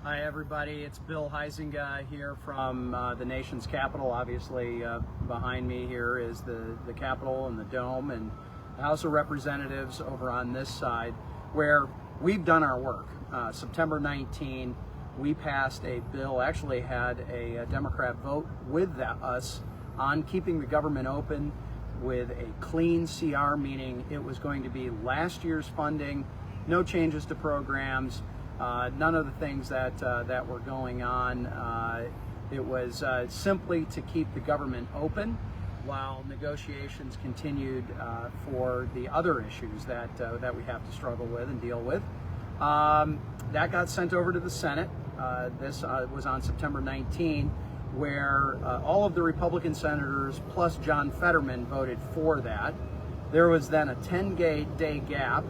Hi everybody, it's Bill Huizenga here from the nation's capital. Obviously behind me here is the Capitol and the Dome, and the House of Representatives over on this side, where we've done our work. September 19, we passed a bill, actually had a Democrat vote with us on keeping the government open with a clean CR, meaning it was going to be last year's funding, no changes to programs, none of the things that were going on. It was simply to keep the government open while negotiations continued for the other issues that we have to struggle with and deal with. That got sent over to the Senate. This was on September 19, where all of the Republican senators plus John Fetterman voted for that. There was then a 10-day gap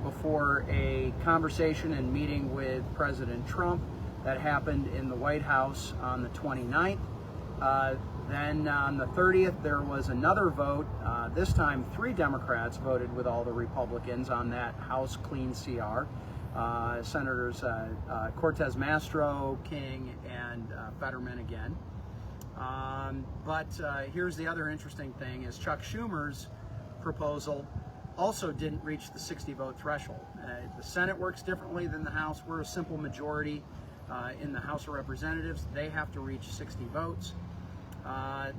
before a conversation and meeting with President Trump that happened in the White House on the 29th. Then on the 30th, there was another vote. This time, 3 Democrats voted with all the Republicans on that House Clean CR. Senators Cortez Mastro, King, and Fetterman again. But here's the other interesting thing, is Chuck Schumer's proposal also didn't reach the 60-vote threshold. The Senate works differently than the House. We're a simple majority in the House of Representatives. They have to reach 60 votes. I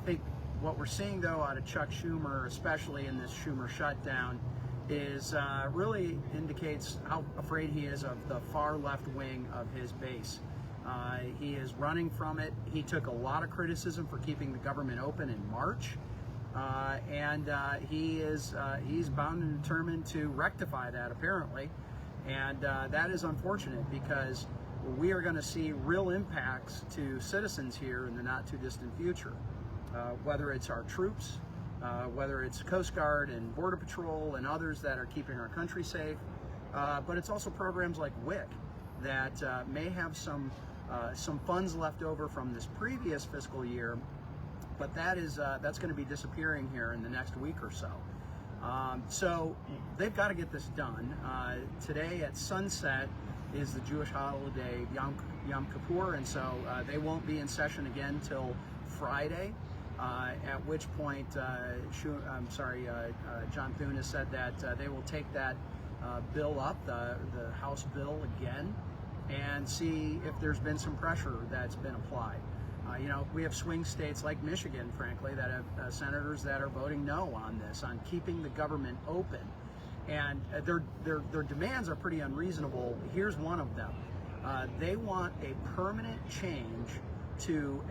think what we're seeing, though, out of Chuck Schumer, especially in this Schumer shutdown, is really indicates how afraid he is of the far left wing of his base. He is running from it. He took a lot of criticism for keeping the government open in March. He's bound and determined to rectify that, apparently, and that is unfortunate, because we are going to see real impacts to citizens here in the not too distant future, whether it's our troops, whether it's Coast Guard and Border Patrol and others that are keeping our country safe, but it's also programs like WIC that may have some funds left over from this previous fiscal year. But that's going to be disappearing here in the next week or so. So they've got to get this done. Today at sunset is the Jewish holiday Yom Kippur, and so they won't be in session again till Friday. At which point, John Thune has said that they will take that bill up, the House bill again, and see if there's been some pressure that's been applied. We have swing states like Michigan, frankly, that have senators that are voting no on this, on keeping the government open. And their demands are pretty unreasonable. Here's one of them. They want a permanent change to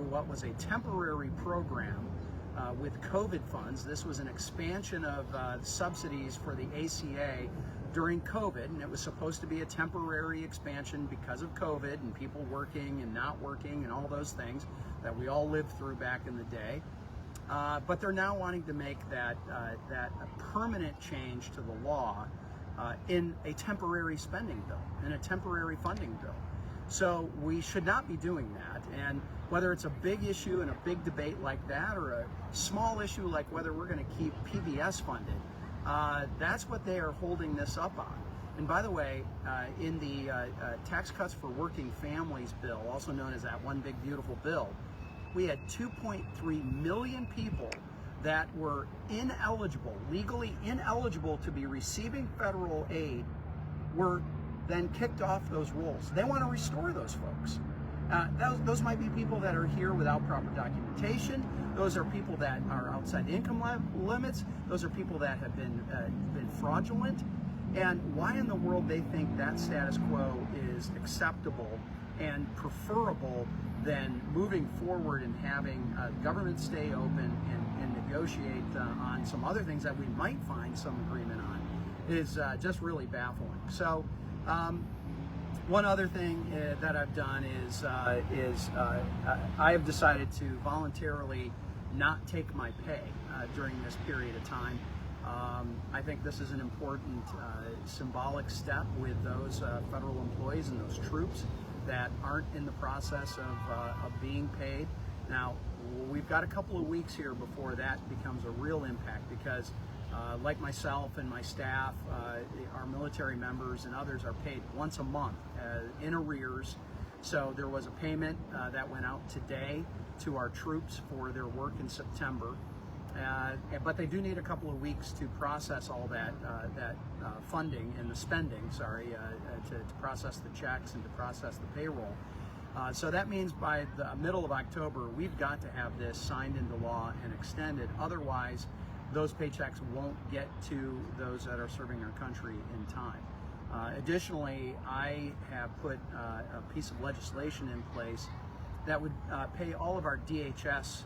what was a temporary program with COVID funds. This was an expansion of subsidies for the ACA during COVID, and it was supposed to be a temporary expansion because of COVID and people working and not working and all those things that we all lived through back in the day. But they're now wanting to make that a permanent change to the law in a temporary spending bill, in a temporary funding bill. So we should not be doing that. And whether it's a big issue and a big debate like that, or a small issue like whether we're going to keep PBS funded, that's what they are holding this up on. And by the way, in the Tax Cuts for Working Families bill, also known as that One Big Beautiful Bill, we had 2.3 million people that were ineligible, legally ineligible to be receiving federal aid, were then kicked off those rolls. They want to restore those folks. Those might be people that are here without proper documentation. Those are people that are outside the income limits. Those are people that have been fraudulent. And why in the world they think that status quo is acceptable and preferable than moving forward and having government stay open and negotiate on some other things that we might find some agreement on is just really baffling. So one other thing that I've done is I have decided to voluntarily not take my pay during this period of time. I think this is an important symbolic step with those federal employees and those troops that aren't in the process of being paid. Now, we've got a couple of weeks here before that becomes a real impact, because like myself and my staff, our military military members and others are paid once a month in arrears. So there was a payment that went out today to our troops for their work in September. But they do need a couple of weeks to process all that funding and the spending, to process the checks and to process the payroll. So that means by the middle of October, we've got to have this signed into law and extended. Otherwise, those paychecks won't get to those that are serving our country in time. Additionally, I have put a piece of legislation in place that would pay all of our DHS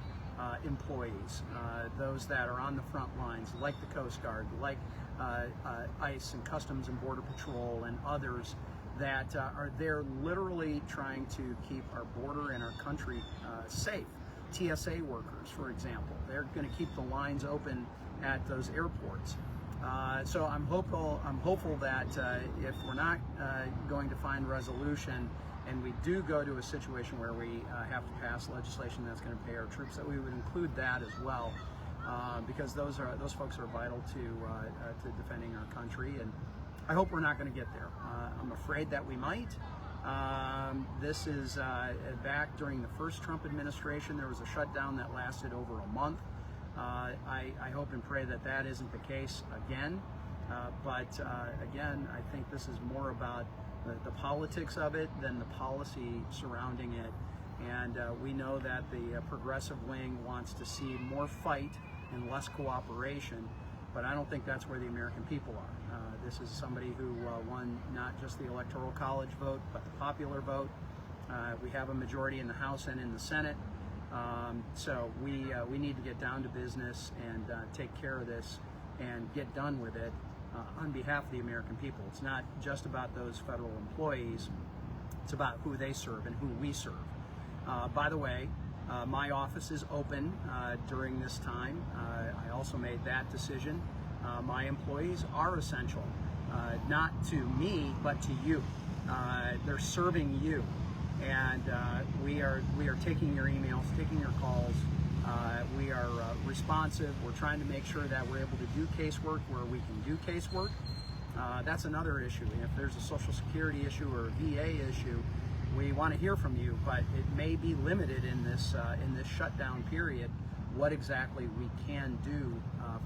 employees, those that are on the front lines, like the Coast Guard, like ICE and Customs and Border Patrol and others that are there literally trying to keep our border and our country safe. TSA workers, for example, they're going to keep the lines open at those airports. So I'm hopeful that if we're not going to find resolution, and we do go to a situation where we have to pass legislation that's going to pay our troops, that we would include that as well, because those folks are vital to defending our country. And I hope we're not going to get there. I'm afraid that we might. This is back during the first Trump administration. There was a shutdown that lasted over a month. I hope and pray that that isn't the case again. But again, I think this is more about the politics of it than the policy surrounding it. And we know that the progressive wing wants to see more fight and less cooperation, but I don't think that's where the American people are. This is somebody who won not just the Electoral College vote, but the popular vote. We have a majority in the House and in the Senate. So we need to get down to business and take care of this and get done with it on behalf of the American people. It's not just about those federal employees. It's about who they serve and who we serve. By the way, my office is open during this time. I also made that decision. My employees are essential, not to me, but to you. They're serving you. And we are taking your emails, taking your calls. We are responsive. We're trying to make sure that we're able to do casework where we can do casework. That's another issue. If there's a Social Security issue or a VA issue, we want to hear from you, but it may be limited in this shutdown period what exactly we can do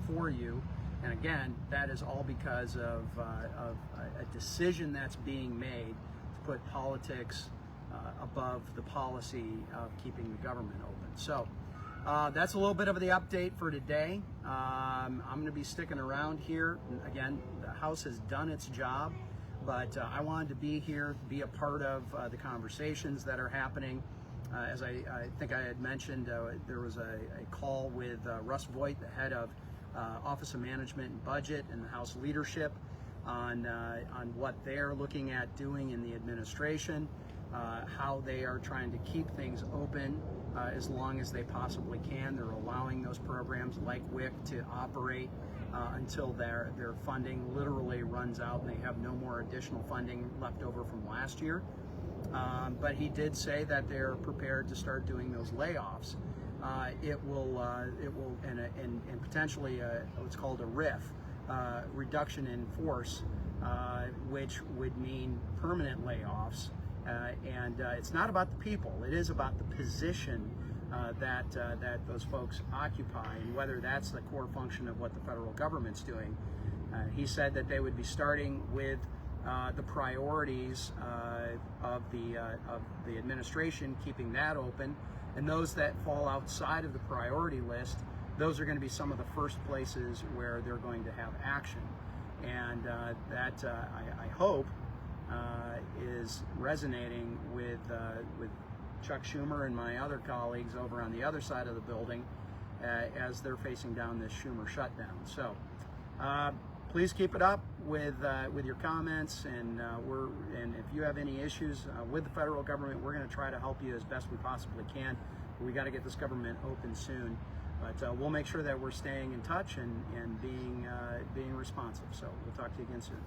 for you. And again, that is all because of a decision that's being made to put politics above the policy of keeping the government open. So that's a little bit of the update for today. I'm going to be sticking around here. Again, the House has done its job, but I wanted to be here, be a part of the conversations that are happening. As I think I had mentioned, there was a call with Russ Voigt, the head of Office of Management and Budget, and the House leadership on what they're looking at doing in the administration, how they are trying to keep things open as long as they possibly can. They're allowing those programs like WIC to operate until their funding literally runs out and they have no more additional funding left over from last year. But he did say that they're prepared to start doing those layoffs. It will and potentially what's called a RIF, reduction in force, which would mean permanent layoffs. And it's not about the people; it is about the position that those folks occupy, and whether that's the core function of what the federal government's doing. He said that they would be starting with the priorities of the administration, keeping that open, and those that fall outside of the priority list, those are going to be some of the first places where they're going to have action, and that I hope is resonating with Chuck Schumer and my other colleagues over on the other side of the building as they're facing down this Schumer shutdown. So please keep it up with your comments, and if you have any issues with the federal government, we're going to try to help you as best we possibly can. We got to get this government open soon, but we'll make sure that we're staying in touch and being responsive. So we'll talk to you again soon.